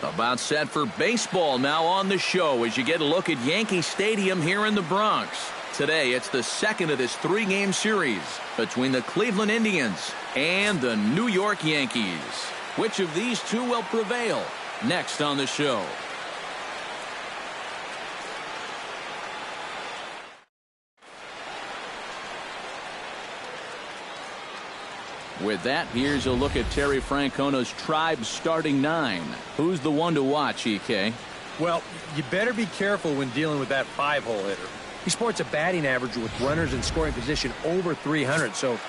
About set for baseball now on the show as you get a look at Yankee Stadium here in the Bronx. Today, it's the second of this three-game series between the Cleveland Indians and the New York Yankees. Which of these two will prevail? Next on the show. With that, here's a look at Terry Francona's Tribe's starting nine. Who's the one to watch, EK? Well, you better be careful when dealing with that 5-hole hitter. He sports a batting average with runners in scoring position over 300, so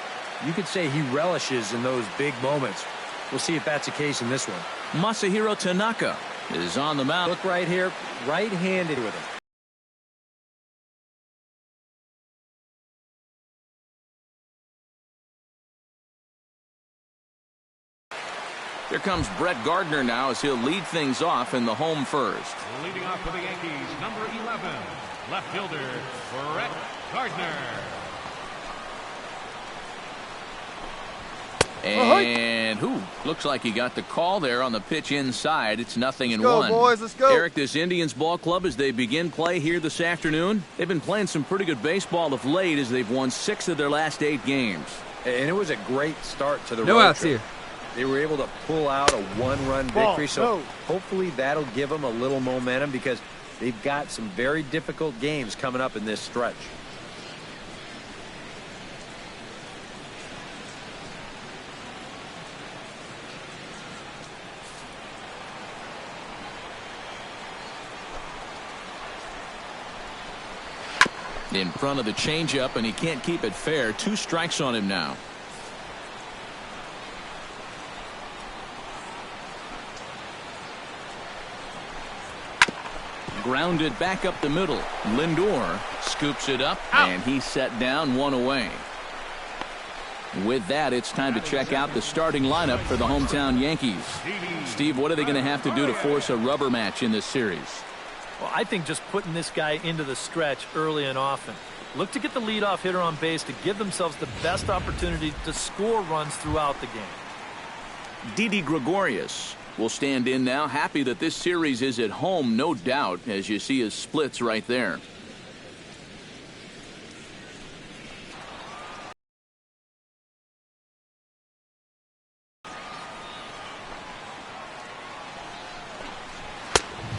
you could say he relishes in those big moments. We'll see if that's the case in this one. Masahiro Tanaka is on the mound. Look right here, right-handed with him. Here comes Brett Gardner now as he'll lead things off in the home first. Leading off for the Yankees, number 11, left fielder, Brett Gardner. And looks like he got the call there on the pitch inside. It's 0-1. Let's go, boys. Let's go. Eric, this Indians ball club, as they begin play here this afternoon, they've been playing some pretty good baseball of late as they've won 6 of their last 8 games. And it was a great start to the No road outs trip. here. They were able to pull out a 1-run victory, so hopefully that'll give them a little momentum because they've got some very difficult games coming up in this stretch. In front of the changeup, and he can't keep it fair. 2 strikes on him now. Grounded back up the middle. Lindor scoops it up, and he's set down 1 away. With that, it's time to check out the starting lineup for the hometown Yankees. Steve, what are they going to have to do to force a rubber match in this series? Well, I think just putting this guy into the stretch early and often. Look to get the leadoff hitter on base to give themselves the best opportunity to score runs throughout the game. Didi Gregorius will stand in now, happy that this series is at home, no doubt, as you see his splits right there.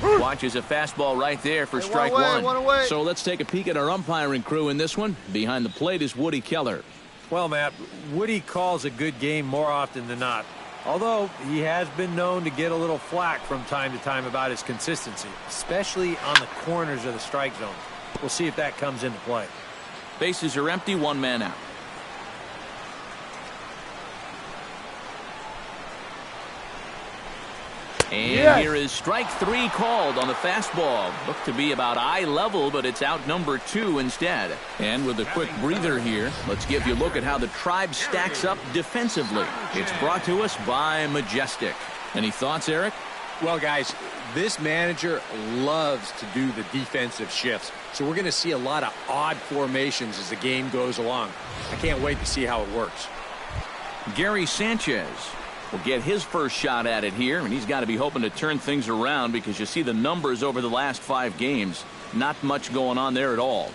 Watches a fastball right there for strike one. So let's take a peek at our umpiring crew in this one. Behind the plate is Woody Keller. Well, Matt, Woody calls a good game more often than not. Although he has been known to get a little flack from time to time about his consistency, especially on the corners of the strike zone. We'll see if that comes into play. Bases are empty, 1 man out. And here is strike 3 called on the fastball. Looked to be about eye level, but it's out number 2 instead. And with a quick breather here, let's give you a look at how the Tribe stacks up defensively. It's brought to us by Majestic. Any thoughts, Eric? Well, guys, this manager loves to do the defensive shifts. So we're going to see a lot of odd formations as the game goes along. I can't wait to see how it works. Gary Sanchez will get his first shot at it here, and he's got to be hoping to turn things around because you see the numbers over the last 5 games. Not much going on there at all.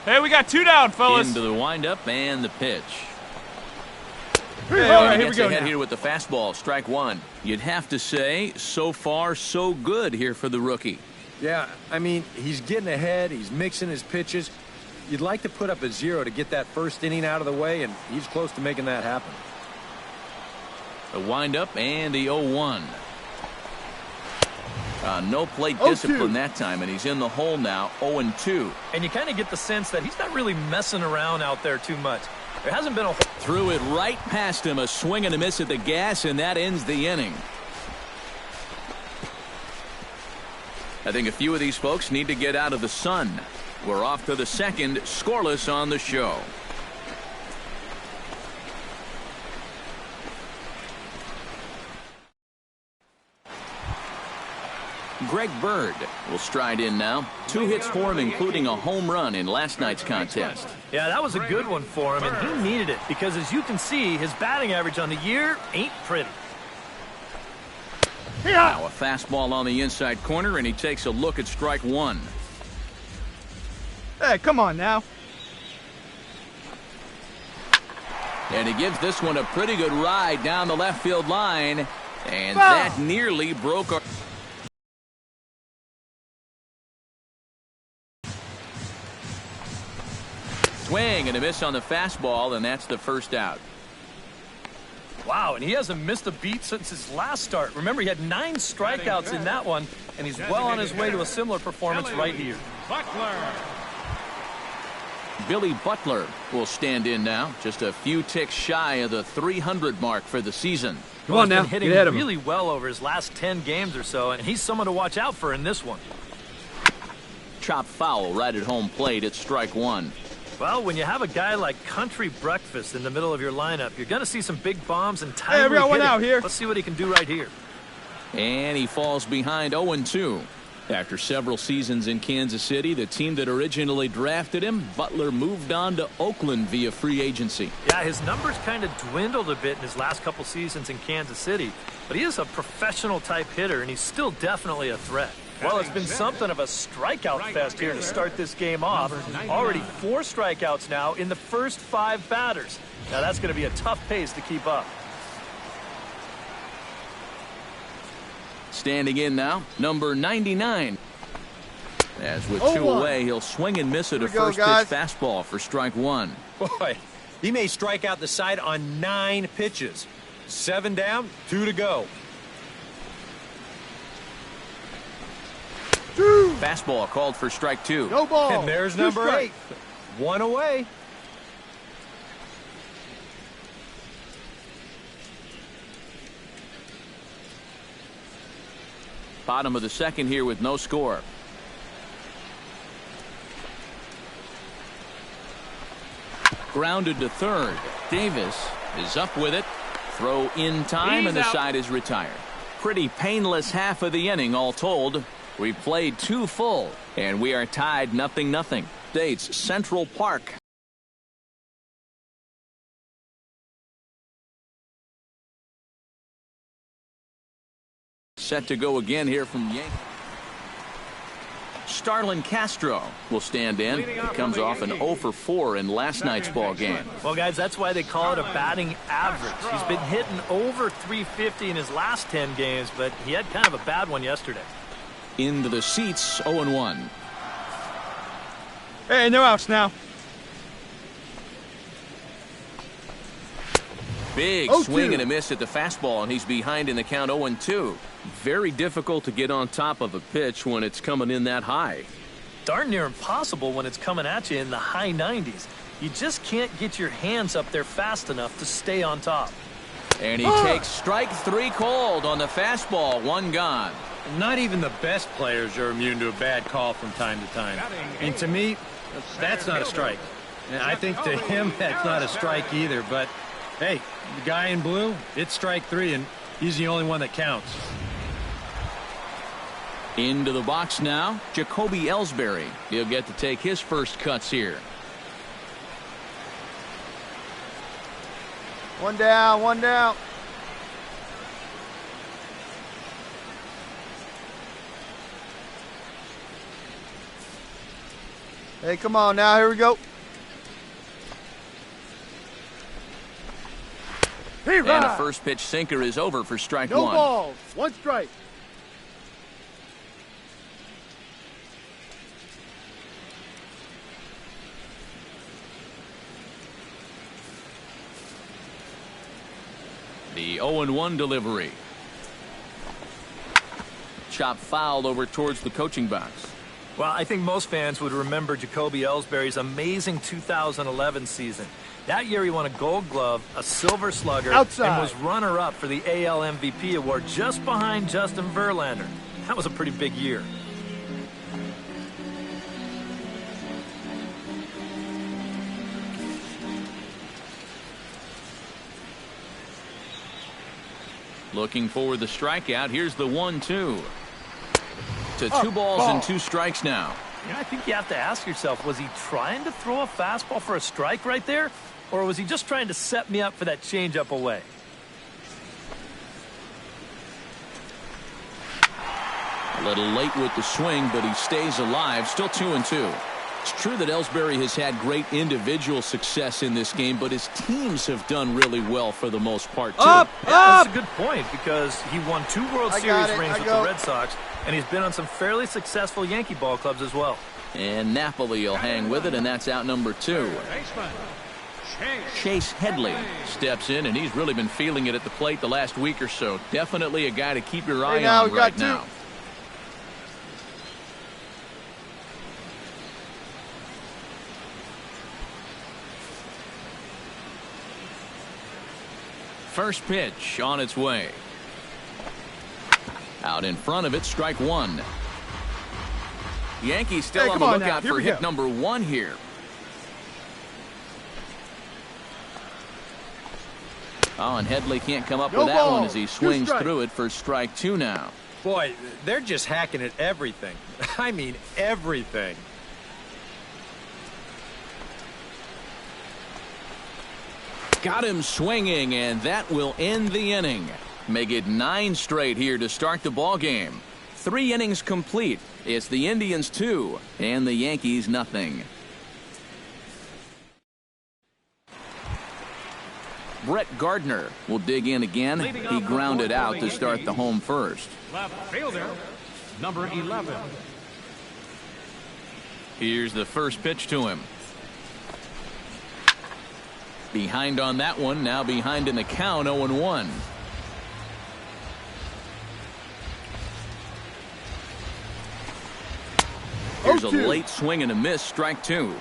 Hey, we got 2 down, fellas. Into the windup and the pitch. Hey, all right, here we go ahead now. Here with the fastball, strike 1. You'd have to say, so far, so good here for the rookie. Yeah, I mean, he's getting ahead. He's mixing his pitches. You'd like to put up a 0 to get that first inning out of the way, and he's close to making that happen. The windup and the 0-1. No plate discipline that time, and he's in the hole now, 0-2. And you kind of get the sense that he's not really messing around out there too much. There hasn't been a... Threw it right past him, a swing and a miss at the gas, and that ends the inning. I think a few of these folks need to get out of the sun. We're off to the second, scoreless on the show. Greg Bird will stride in now. 2 hits for him, including a home run in last night's contest. Yeah, that was a good one for him, and he needed it because, as you can see, his batting average on the year ain't pretty. Now a fastball on the inside corner, and he takes a look at strike 1. Hey, come on now. And he gives this one a pretty good ride down the left field line. And that nearly broke our... Swing and a miss on the fastball, and that's the first out. Wow, and he hasn't missed a beat since his last start. Remember, he had 9 strikeouts in that one, and he's well on his way to a similar performance right here. Butler. Billy Butler will stand in now, just a few ticks shy of the 300 mark for the season. Come on now, he's been hitting get ahead of him. really well over his last 10 games or so, and he's someone to watch out for in this one. Chop foul right at home plate at strike 1. Well, when you have a guy like Country Breakfast in the middle of your lineup, you're going to see some big bombs and timely Hey, we got one hitting. out here. Let's see what he can do right here. And he falls behind 0-2. After several seasons in Kansas City, the team that originally drafted him, Butler moved on to Oakland via free agency. Yeah, his numbers kind of dwindled a bit in his last couple seasons in Kansas City, but he is a professional type hitter, and he's still definitely a threat. Well, it's been something of a strikeout fest here to start this game off. Already 4 strikeouts now in the first 5 batters. Now that's going to be a tough pace to keep up. Standing in now, number 99. As with 2 away, he'll swing and miss at a first pitch fastball for strike 1. Boy, he may strike out the side on 9 pitches. 7 down, 2 to go. Fastball called for strike 2. No ball. And there's number 8. 1 away. Bottom of the second here with no score. Grounded to third. Davis is up with it. Throw in time, and the side is retired. Pretty painless half of the inning, all told. We played 2 full, and we are tied 0-0. States Central Park. Set to go again here from Yankee. Starlin Castro will stand in. He comes off an 0 for 4 in last night's ball game. Well, guys, that's why they call it a batting average. He's been hitting over 350 in his last 10 games, but he had kind of a bad one yesterday. Into the seats, 0-1. Hey, no outs now. Big swing and a miss at the fastball, and he's behind in the count 0-2. Very difficult to get on top of a pitch when it's coming in that high. Darn near impossible when it's coming at you in the high 90s. You just can't get your hands up there fast enough to stay on top. And he takes strike 3 called on the fastball. 1 gone. Not even the best players are immune to a bad call from time to time. And to me, that's not a strike. And I think to him, that's not a strike either. But, hey, the guy in blue, it's strike 3, and he's the only one that counts. Into the box now, Jacoby Ellsbury. He'll get to take his first cuts here. 1 down, 1 down. Hey, come on now. Here we go. And a first pitch sinker is over for strike 1. No balls. 1 strike. The 0-1 delivery. Chop foul over towards the coaching box. Well, I think most fans would remember Jacoby Ellsbury's amazing 2011 season. That year he won a Gold Glove, a Silver Slugger, and was runner-up for the AL MVP award just behind Justin Verlander. That was a pretty big year. Looking for the strikeout. Here's the 1-2. To 2 balls and 2 strikes now. You know, I think you have to ask yourself, was he trying to throw a fastball for a strike right there? Or was he just trying to set me up for that changeup away? A little late with the swing, but he stays alive. Still 2-2. It's true that Ellsbury has had great individual success in this game, but his teams have done really well for the most part, too. Yeah, that's a good point, because he won 2 World Series rings with the Red Sox, and he's been on some fairly successful Yankee ball clubs as well. And Napoli will hang with it, and that's out number 2. Chase Headley steps in, and he's really been feeling it at the plate the last week or so. Definitely a guy to keep your eye on right now. First pitch on its way. Out in front of it, strike 1. Yankees still on the lookout for hit number 1 here. Oh, and Headley can't come up with that one as he swings through it for strike 2 now. Boy, they're just hacking at everything. I mean, everything. Got him swinging, and that will end the inning. Make it 9 straight here to start the ball game. 3 innings complete. It's the Indians 2 and the Yankees nothing. Brett Gardner will dig in again. He grounded out to start the home first. Left fielder, number 11. Here's the first pitch to him. Behind on that one, now behind in the count, 0-1. Here's a late swing and a miss, strike 2.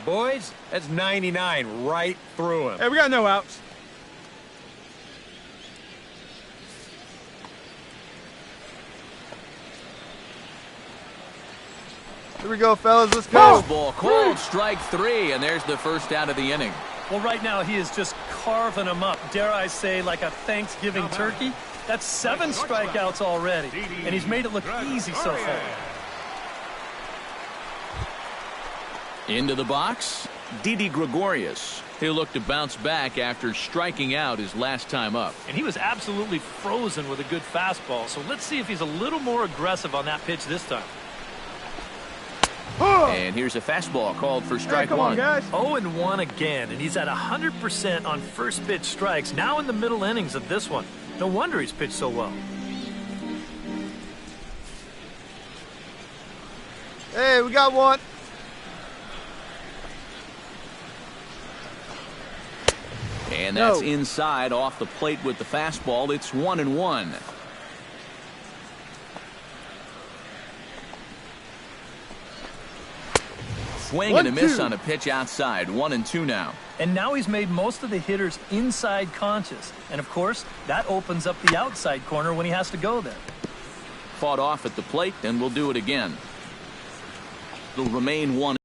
Boys, that's 99 right through him. Hey, we got no outs. Here we go, fellas. Let's go. Ball called, strike 3, and there's the first out of the inning. Well, right now he is just carving them up. Dare I say, like a Thanksgiving turkey? That's 7 strikeouts already, and he's made it look easy so far. Into the box, Didi Gregorius. He'll look to bounce back after striking out his last time up. And he was absolutely frozen with a good fastball, so let's see if he's a little more aggressive on that pitch this time. And here's a fastball called for strike 1. 0-1 again, and he's at 100% on first pitch strikes, now in the middle innings of this one. No wonder he's pitched so well. Hey, we got one. And that's inside off the plate with the fastball. It's 1-1. Swing and a miss on a pitch outside. 1-2 now. And now he's made most of the hitters inside conscious. And, of course, that opens up the outside corner when he has to go there. Fought off at the plate, and we'll do it again. It'll remain 1-2.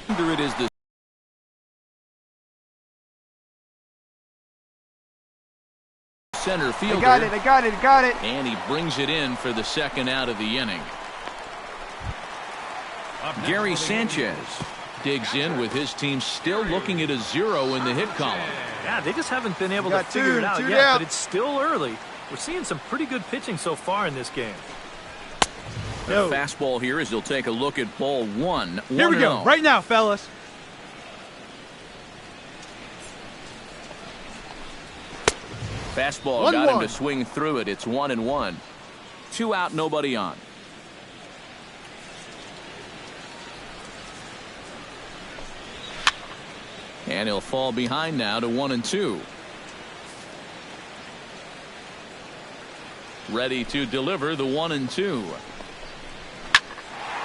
Under it is the center fielder. I got it. And he brings it in for the second out of the inning. Gary Sanchez digs in with his team still looking at a 0 in the hit column. Yeah, they just haven't been able to figure it out yet, but it's still early. We're seeing some pretty good pitching so far in this game. The fastball here as he'll take a look at ball 1. Here we go, right now, fellas. Fastball got him to swing through it. It's 1-1. 2 out, nobody on. And he'll fall behind now to 1-2. Ready to deliver the 1-2.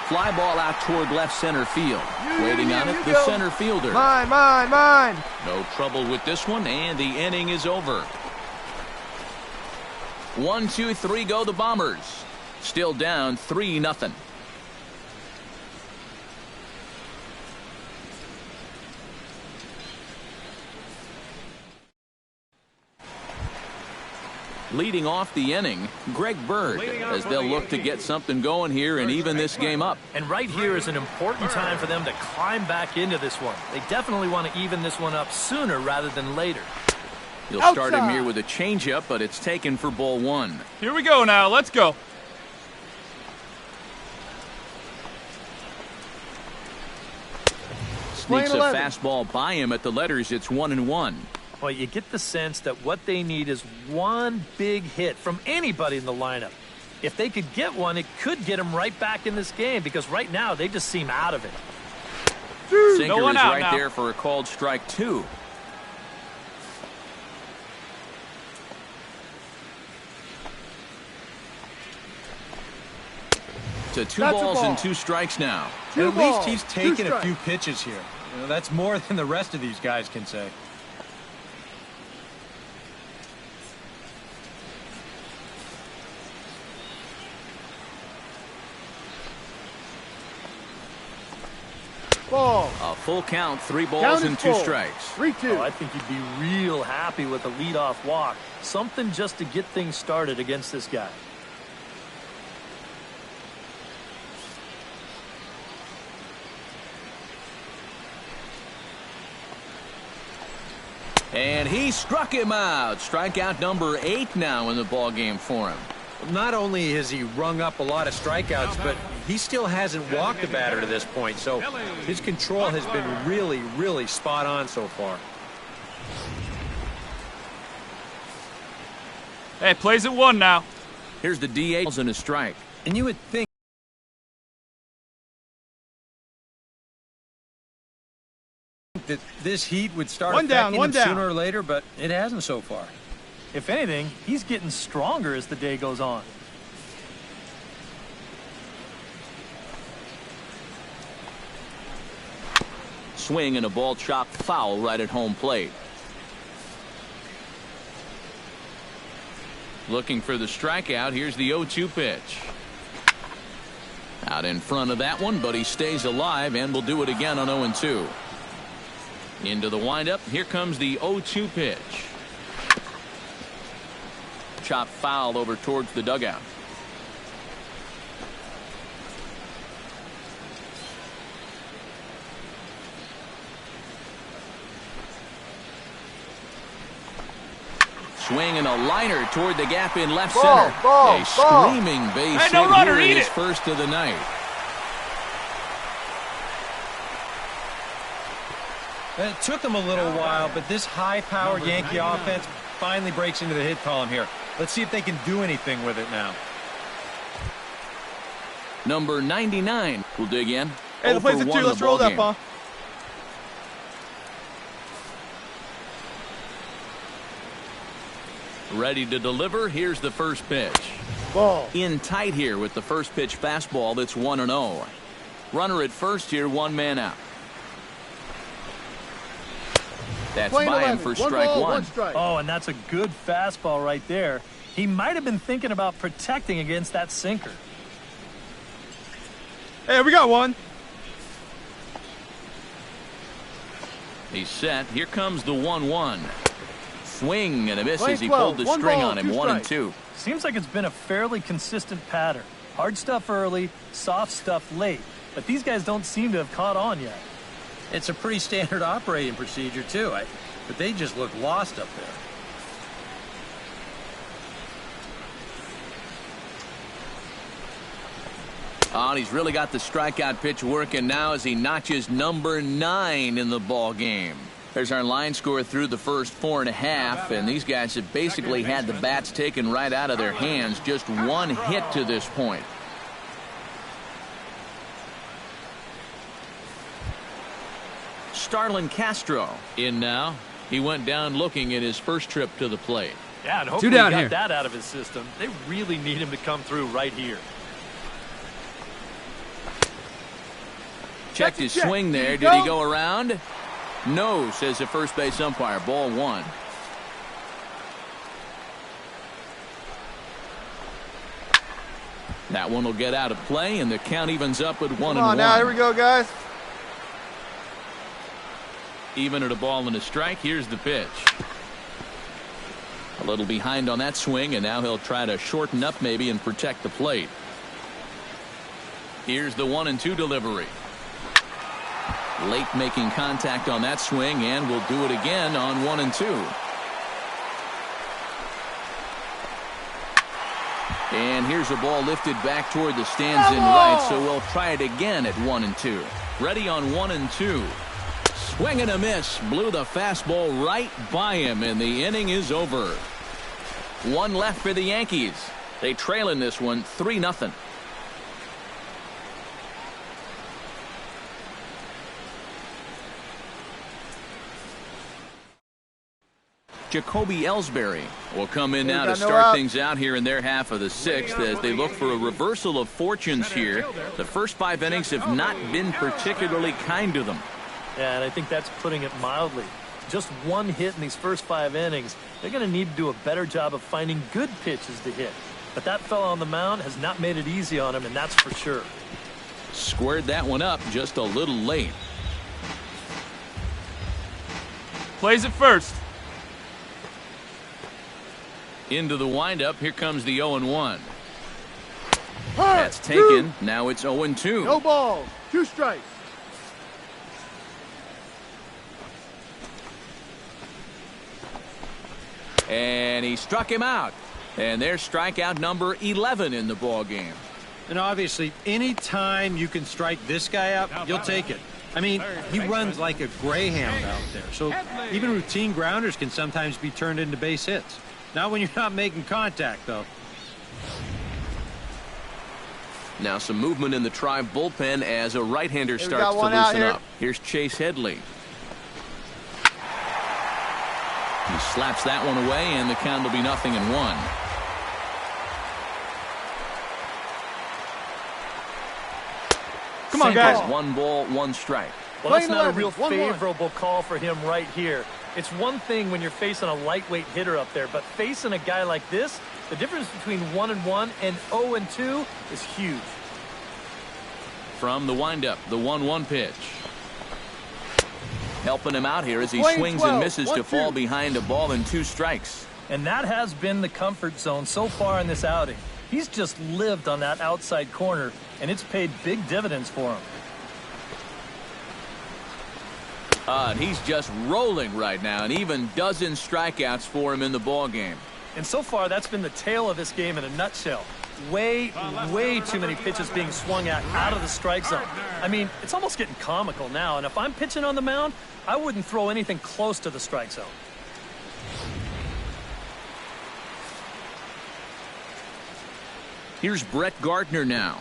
Fly ball out toward left center field. Waiting on it, the center fielder. Mine. No trouble with this one, and the inning is over. 1, 2, 3 go the Bombers. Still down 3-0. Leading off the inning, Greg Bird, as they'll look to get something going here and even this game up. And right here is an important time for them to climb back into this one. They definitely want to even this one up sooner rather than later. He'll start him here with a changeup, but it's taken for ball one. Here we go now. Let's go. Sneaks a fastball by him at the letters. It's 1-1. Well, you get the sense that what they need is one big hit from anybody in the lineup. If they could get one, it could get them right back in this game because right now they just seem out of it. Sinker no one is out right now. there for a called strike 2. To 2 balls and 2 strikes now. And at least he's taken a few pitches here. You know, that's more than the rest of these guys can say. Ball. A full count, 3 balls and 2 strikes. 3-2. Oh, I think you'd be real happy with a leadoff walk. Something just to get things started against this guy. And he struck him out. Strikeout number 8 now in the ballgame for him. Not only has he rung up a lot of strikeouts, but he still hasn't walked a batter to this point. So his control has been really, really spot on so far. Hey, plays at 1 now. Here's the DH and a strike. And you would think that this heat would start affecting him sooner or later, but it hasn't so far. If anything, he's getting stronger as the day goes on. Swing and a ball chopped foul right at home plate. Looking for the strikeout. Here's the 0-2 pitch. Out in front of that one, but he stays alive and will do it again on 0-2. Into the windup. Here comes the 0-2 pitch. Chop foul over towards the dugout. Swing and a liner toward the gap in left center. A screaming base hit no runner, here in eat his it. first of the night. It took him a little while, but this high-powered Yankee offense finally breaks into the hit column here. Let's see if they can do anything with it now. Number 99 will dig in. Hey, the plays at 2. Let's roll that, Paul. Ready to deliver. Here's the first pitch. Ball. In tight here with the first pitch fastball. That's 1-0. Runner at first here, 1 man out. That's by him for strike 1. Oh, and that's a good fastball right there. He might have been thinking about protecting against that sinker. Hey, we got 1. He's set. Here comes the 1-1. Swing and a miss as he 12. pulled the 1 string ball, on him. 2 1-2. Seems like it's been a fairly consistent pattern. Hard stuff early, soft stuff late. But these guys don't seem to have caught on yet. It's a pretty standard operating procedure, too. But they just look lost up there. Oh, and he's really got the strikeout pitch working now as he notches number 9 in the ball game. There's our line score through the first 4.5, and these guys have basically had the bats taken right out of their hands. Just 1 hit to this point. Starlin Castro in now. He went down looking at his first trip to the plate. Yeah, and hopefully he got that out of his system. They really need him to come through right here. Checked his swing there. Did he go around? No, says the first base umpire. Ball 1. That one will get out of play, and the count evens up at 1-1. Come on now, here we go, guys. Even at a ball and a strike. Here's the pitch. A little behind on that swing, and now he'll try to shorten up maybe and protect the plate. Here's the 1-2 delivery. Late making contact on that swing, and will do it again on 1-2. And here's a ball lifted back toward the stands in right, so we'll try it again at 1-2. Ready on 1-2. Swing and a miss. Blew the fastball right by him, and the inning is over. One left for the Yankees. They trail in this one 3-0. Jacoby Ellsbury will come in now to start things out here in their half of the sixth as they look for a reversal of fortunes here. The first 5 innings have not been particularly kind to them. Yeah, and I think that's putting it mildly. Just one hit in these first 5 innings. They're going to need to do a better job of finding good pitches to hit. But that fellow on the mound has not made it easy on him, and that's for sure. Squared that one up just a little late. Plays it first. Into the windup. Here comes the 0-1. That's taken. Now it's 0-2. No balls. 2 strikes. And he struck him out. And there's strikeout number 11 in the ball game. And obviously, any time you can strike this guy out, you'll take it. I mean, he runs like a greyhound out there. So even routine grounders can sometimes be turned into base hits. Not when you're not making contact, though. Now some movement in the Tribe bullpen as a right-hander starts to loosen up. Here's Chase Headley. He slaps that one away, and the count will be 0-1. Come on, guys. 1 ball, 1 strike. Well, that's not a real favorable call for him right here. It's one thing when you're facing a lightweight hitter up there, but facing a guy like this, the difference between 1-1 and 0-2 is huge. From the windup, the 1-1 pitch. Helping him out here as he swings and misses to fall behind a ball and 2 strikes. And that has been the comfort zone so far in this outing. He's just lived on that outside corner, and it's paid big dividends for him. And he's just rolling right now, and even dozen strikeouts for him in the ball game. And so far, that's been the tale of this game in a nutshell. Way too many pitches being swung at out of the strike zone. I mean, it's almost getting comical now, and if I'm pitching on the mound, I wouldn't throw anything close to the strike zone. Here's Brett Gardner now.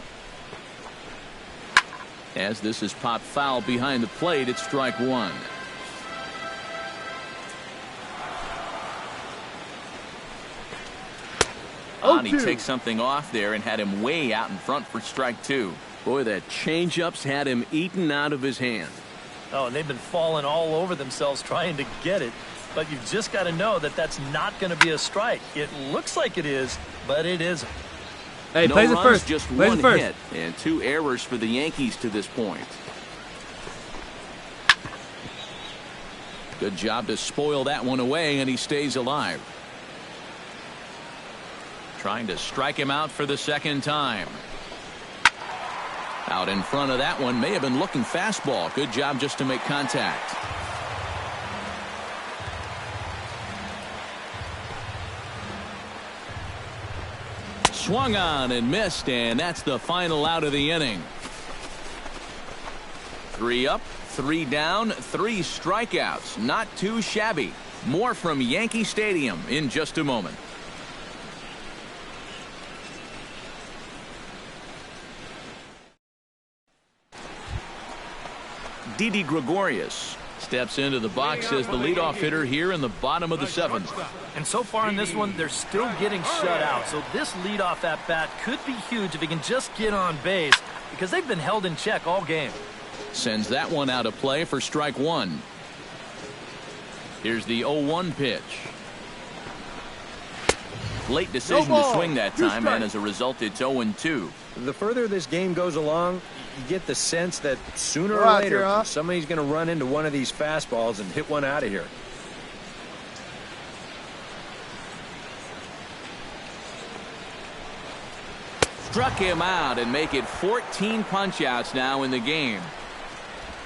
As this is popped foul behind the plate, it's strike 1. And he takes something off there and had him way out in front for strike 2. Boy, that changeup's had him eaten out of his hand. Oh, and they've been falling all over themselves trying to get it. But you've just got to know that that's not going to be a strike. It looks like it is, but it isn't. Hey, no plays runs, it first. Just plays one it first. hit and 2 errors for the Yankees to this point. Good job to spoil that one away, and he stays alive. Trying to strike him out for the 2nd time. Out in front of that one, may have been looking fastball. Good job just to make contact. Swung on and missed, and that's the final out of the inning. 3 up, 3 down, 3 strikeouts. Not too shabby. More from Yankee Stadium in just a moment. Didi Gregorius steps into the box as the leadoff hitter here in the bottom of the 7th. And so far in this one, they're still getting shut out. So this leadoff at bat could be huge if he can just get on base, because they've been held in check all game. Sends that one out of play for strike 1. Here's the 0-1 pitch. Late decision to swing that time, and as a result, it's 0-2. The further this game goes along, you get the sense that sooner or later, somebody's going to run into one of these fastballs and hit one out of here. struck him out and make it 14 punch-outs now in the game.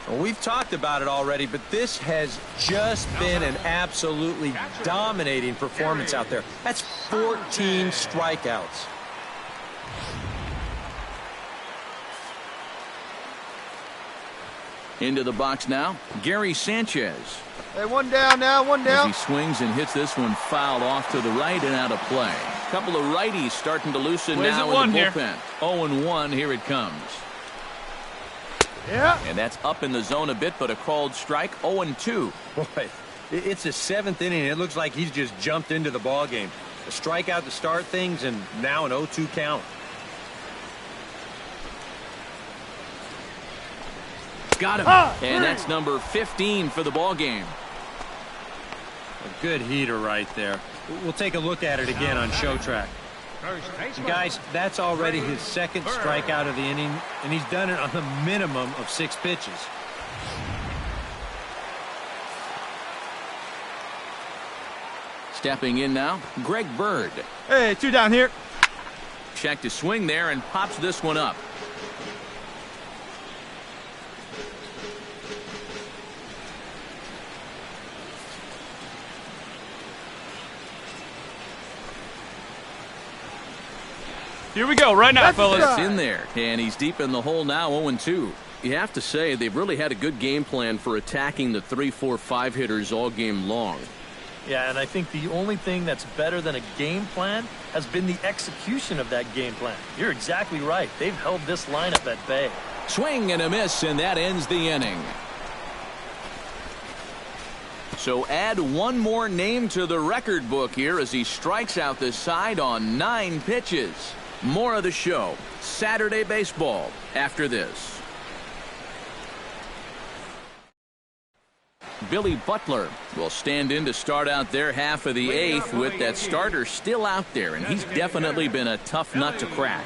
Well, we've talked about it already, but this has just been an absolutely dominating performance out there. That's 14 strikeouts. Into the box now, Gary Sanchez. Hey, one down now, one down. As he swings and hits this one foul off to the right and out of play. A couple of righties starting to loosen now in the bullpen. 0-1, here it comes. Yeah. And that's up in the zone a bit, but a called strike. 0-2. Boy, it's the 7th inning. It looks like he's just jumped into the ball game. A strikeout to start things, and now an 0-2 count. Got him. And that's number 15 for the ball game. A good heater right there. We'll take a look at it again on Show Track. Guys, that's already his 2nd strikeout of the inning, and he's done it on a minimum of 6 pitches. Stepping in now, Greg Bird. Hey, 2 down here. Check to swing there and pops this one up. Here we go, right now, fellas. It's in there, and he's deep in the hole now, 0-2. You have to say they've really had a good game plan for attacking the 3, 4, 5 hitters all game long. Yeah, and I think the only thing that's better than a game plan has been the execution of that game plan. You're exactly right. They've held this lineup at bay. Swing and a miss, and that ends the inning. So add one more name to the record book here as he strikes out the side on 9 pitches. More of the show, Saturday Baseball, after this. Billy Butler will stand in to start out their half of the 8th with that starter still out there, and he's definitely been a tough nut to crack.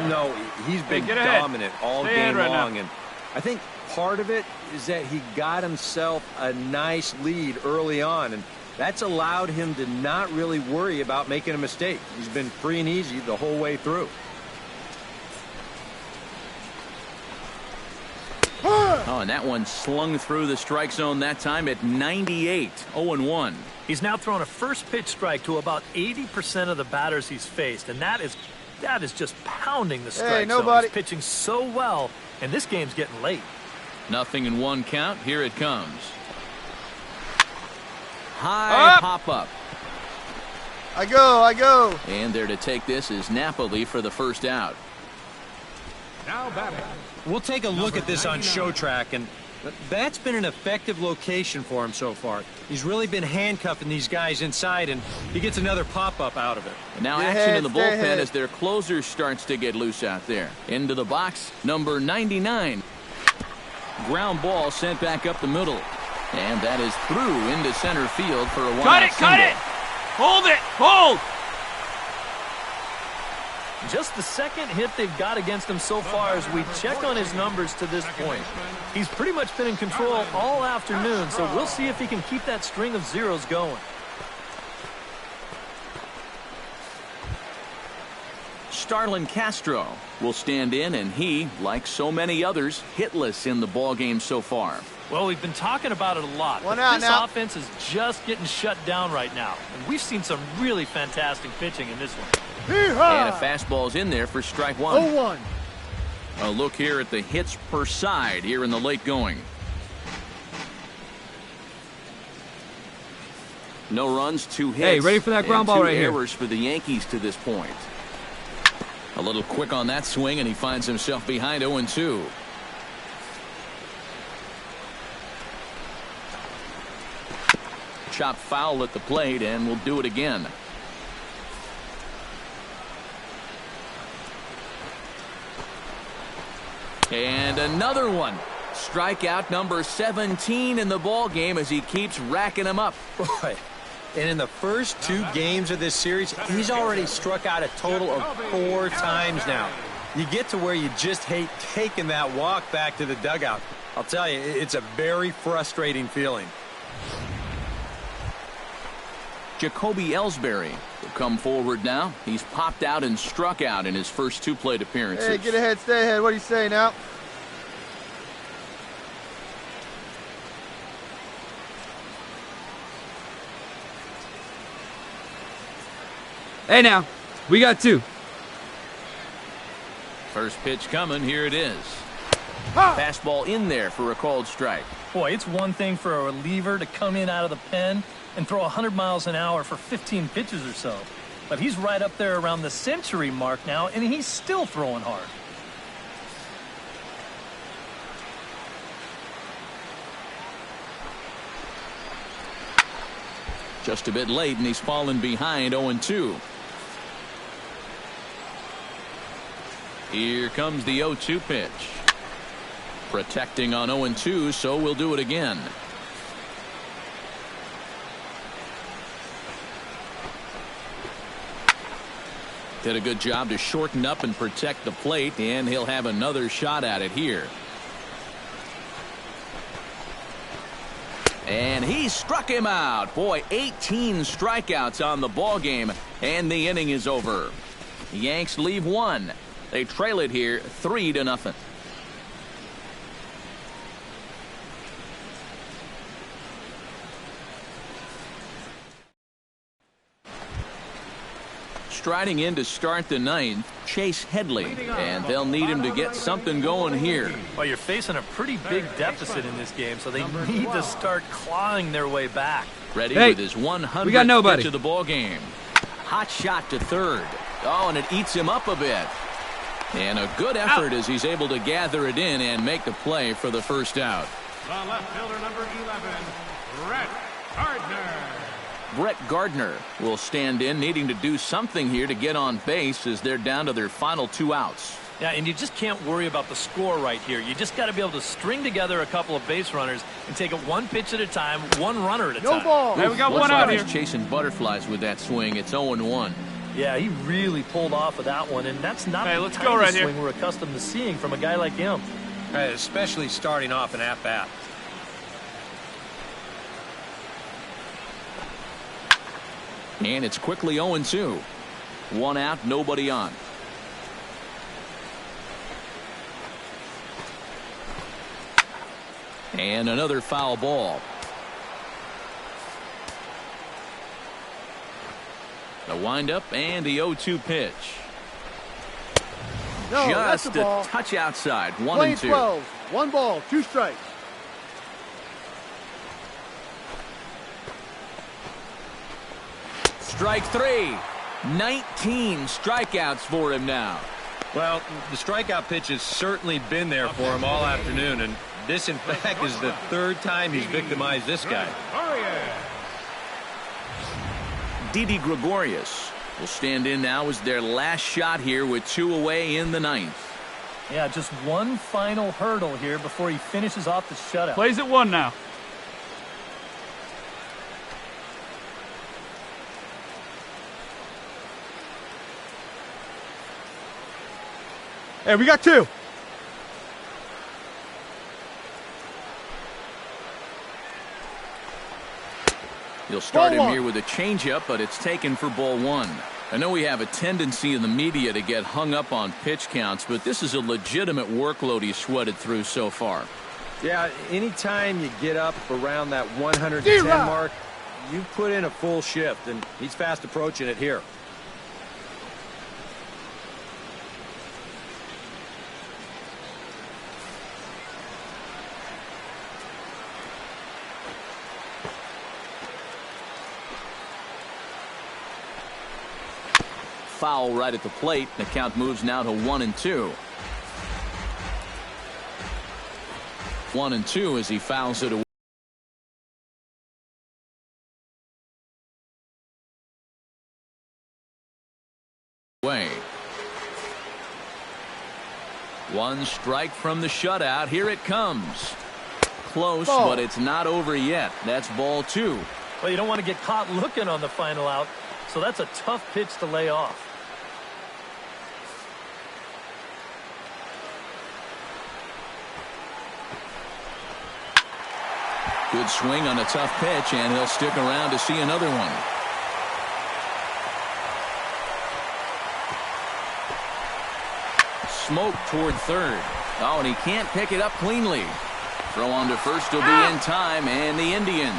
No, he's been dominant all game long, and I think part of it is that he got himself a nice lead early on, and that's allowed him to not really worry about making a mistake. He's been free and easy the whole way through. Oh, and that one slung through the strike zone that time at 98. 0-1. He's now thrown a first pitch strike to about 80% of the batters he's faced, and that is just pounding the strike zone. He's pitching so well, and this game's getting late. Nothing in 1 count. Here it comes. High pop up. I go. And there to take this is Napoli for the first out. Now batting. We'll take a look at this on Show Track, and that's been an effective location for him so far. He's really been handcuffing these guys inside, and he gets another pop-up out of it. And now action in the bullpen as their closer starts to get loose out there. Into the box, number 99. Ground ball sent back up the middle. And that is through into center field for a one-out single. Cut it! Hold it! Hold! Just the 2nd hit they've got against him so far as we check on his numbers to this point. He's pretty much been in control all afternoon, so we'll see if he can keep that string of zeros going. Starlin Castro will stand in, and he, like so many others, hitless in the ballgame so far. Well, we've been talking about it a lot, but this offense is just getting shut down right now. And we've seen some really fantastic pitching in this one. And a fastball's in there for strike 1. 0-1. A look here at the hits per side here in the late going. No runs, 2 hits. Hey, ready for that ground ball right here? 2 errors for the Yankees to this point. A little quick on that swing, and he finds himself behind 0-2. Chop foul at the plate, and we'll do it again. And another one. Strikeout number 17 in the ball game as he keeps racking them up. Boy, and in the first 2 games of this series, he's already struck out a total of 4 times now. You get to where you just hate taking that walk back to the dugout. I'll tell you, it's a very frustrating feeling. Jacoby Ellsbury, the come forward now. He's popped out and struck out in his first 2 plate appearances. Hey, get ahead, stay ahead. What do you say now? Hey now, we got 2. First pitch coming, here it is. Fastball in there for a called strike. Boy, it's one thing for a reliever to come in out of the pen and throw 100 miles an hour for 15 pitches or so. But he's right up there around the century mark now, and he's still throwing hard. Just a bit late, and he's fallen behind 0-2. Here comes the 0-2 pitch. Protecting on 0-2, so we'll do it again. Did a good job to shorten up and protect the plate, and he'll have another shot at it here. And he struck him out. Boy, 18 strikeouts on the ball game, and the inning is over. The Yanks leave 1. They trail it here 3-0. Striding in to start the 9th, Chase Headley, and they'll need him to get something going here. Well, you're facing a pretty big deficit in this game, so they need to start clawing their way back. Ready with his 100th pitch of the ball game. Hot shot to third. Oh, and it eats him up a bit. And a good effort as he's able to gather it in and make the play for the first out. The left fielder, number 11, Brett Gardner. Brett Gardner will stand in, needing to do something here to get on base as they're down to their final 2 outs. Yeah, and you just can't worry about the score right here. You just got to be able to string together a couple of base runners and take it 1 pitch at a time, 1 runner at a time. No ball. Hey, we got Looks one like out he's here. chasing butterflies with that swing. It's 0-1. Yeah, he really pulled off of that one, and that's not Hey, the let's kind go of right here. swing we're accustomed to seeing from a guy like him. Especially starting off an at-bat. And it's quickly 0-2. 1 out, nobody on. And another foul ball. The windup and the 0-2 pitch. No, that's Just a ball. a touch outside. Playing 1-2. 12. 1 ball, 2 strikes. Strike 3. 19 strikeouts for him now. Well, the strikeout pitch has certainly been there for him all afternoon, and this, in fact, is the 3rd time he's victimized this guy. Didi Gregorius will stand in now as their last shot here with 2 away in the 9th. Yeah, just one final hurdle here before he finishes off the shutout. Plays at 1 now. Hey, we got 2. He'll start Ball him 1. here with a changeup, but it's taken for ball 1. I know we have a tendency in the media to get hung up on pitch counts, but this is a legitimate workload he's sweated through so far. Yeah, anytime you get up around that 110 mark, you put in a full shift, and he's fast approaching it here. Foul right at the plate. The count moves now to 1-2. 1-2 as he fouls it away. 1 strike from the shutout. Here it comes. Close, but it's not over yet. That's ball 2. Well, you don't want to get caught looking on the final out, so that's a tough pitch to lay off. Good swing on a tough pitch, and he'll stick around to see another one. smoke toward third. Oh, and he can't pick it up cleanly. Throw on to first will be in time, and the Indians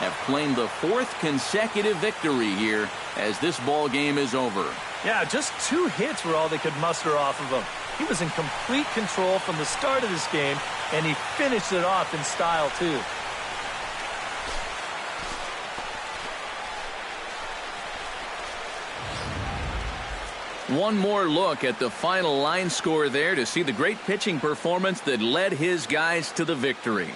have claimed the 4th consecutive victory here as this ball game is over. Yeah, just 2 hits were all they could muster off of him. He was in complete control from the start of this game, and he finished it off in style, too. One more look at the final line score there to see the great pitching performance that led his guys to the victory.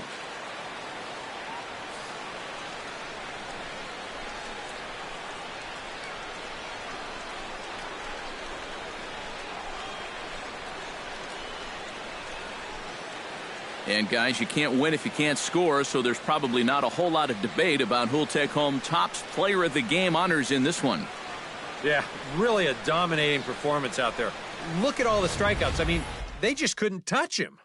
And guys, you can't win if you can't score, so there's probably not a whole lot of debate about who'll take home top player of the game honors in this one. Yeah, really a dominating performance out there. Look at all the strikeouts. I mean, they just couldn't touch him.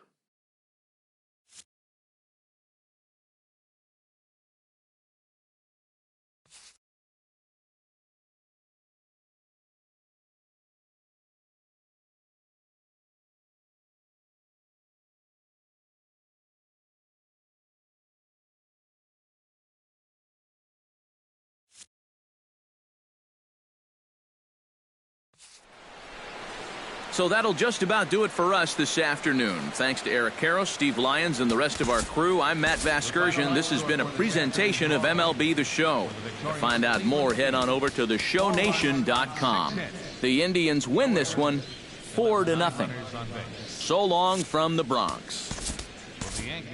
So that'll just about do it for us this afternoon. Thanks to Eric Karros, Steve Lyons, and the rest of our crew. I'm Matt Vasgersian. This has been a presentation of MLB The Show. To find out more, head on over to theshownation.com. The Indians win this one 4-0. So long from the Bronx. For the Yankees,